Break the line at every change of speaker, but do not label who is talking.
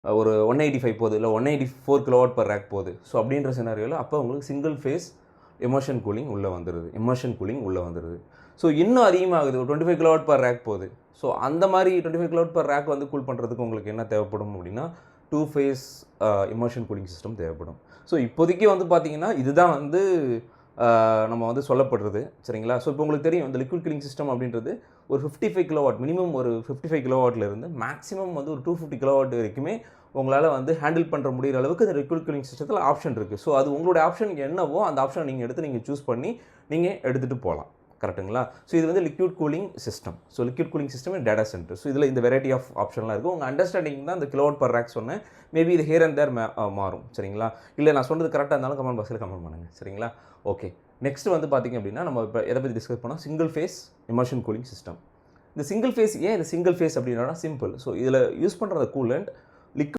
ஒரு 185 போகுது, இல்லை 184 கிலோவாட் பர் ரேக் போகுது. ஸோ அப்படின்ற சினாரியோவில் அப்போ உங்களுக்கு சிங்கிள் ஃபேஸ் எமர்ஷன் கூலிங் உள்ளே வந்துடுது. எமர்ஷன் கூலிங் உள்ளே வந்துடுது. ஸோ இன்னும் அதிகமாகுது, ஒரு 25 கிலோவாட் பர் ரேக் போகுது. ஸோ அந்த மாதிரி 25 கிலோவாட் பர் ரேக் வந்து கூல் பண்ணுறதுக்கு உங்களுக்கு என்ன தேவைப்படும் அப்படின்னா 2 ஃபேஸ் எமர்ஷன் கூலிங் சிஸ்டம் தேவைப்படும். ஸோ இப்போதைக்கு வந்து பார்த்தீங்கன்னா இதுதான் வந்து நம்ம வந்து சொல்லப்படுறது. சரிங்களா? ஸோ இப்போ உங்களுக்கு தெரியும் இந்த லிக்விட் கூலிங் சிஸ்டம் அப்படின்றது ஒரு 55 கிலோவாட், மினிமம் ஒரு 55 கிலோவாட்லேருந்து மேக்ஸிமம் வந்து ஒரு 250 கிலோவாட் வரைக்குமே உங்களால் வந்து ஹேண்டில் பண்ணுற முடிகிற அளவுக்கு இந்த லிக்விட் கூலிங் சிஸ்டத்தில் ஆப்ஷன் இருக்குது. ஸோ அது உங்களுடைய ஆப்ஷன் என்னவோ அந்த ஆப்ஷனை நீங்கள் எடுத்து நீங்கள் சூஸ் பண்ணி நீங்கள் எடுத்துகிட்டு போகலாம். கரெக்டுங்களா? ஸோ இது வந்து liquid cooling system. So liquid cooling system இன் டேட்டா சென்டர். ஸோ இதில் இந்த வெரைட்டி ஆஃப் ஆப்ஷன்லாம் இருக்குது. உங்கள் அண்டர்ஸ்டாண்டிங் தான் இந்த கிலோவாட் பர் ரேக் சொன்னேன். மேபி இது ஹியர் அண்ட் தேர் மாறும். சரிங்களா? இல்லை நான் சொன்னது கரெக்டாக இருந்தாலும் கமெண்ட் பாக்ஸில் கமெண்ட் பண்ணுங்கள். சரிங்களா? ஓகே. நெக்ஸ்ட் வந்து பார்த்திங்க அப்படின்னா நம்ம இப்போ எதை பற்றி டிஸ்கஸ் பண்ணோம், சிங்கிள் ஃபேஸ் எமர்ஷன் கூலிங் சிஸ்டம். இந்த சிங்கிள் ஃபேஸ் ஏன் இந்த சிங்கிள் ஃபேஸ் அப்படின்னா சிம்பிள். ஸோ இதில் யூஸ் பண்ணுற கூலண்ட் லிக்விட்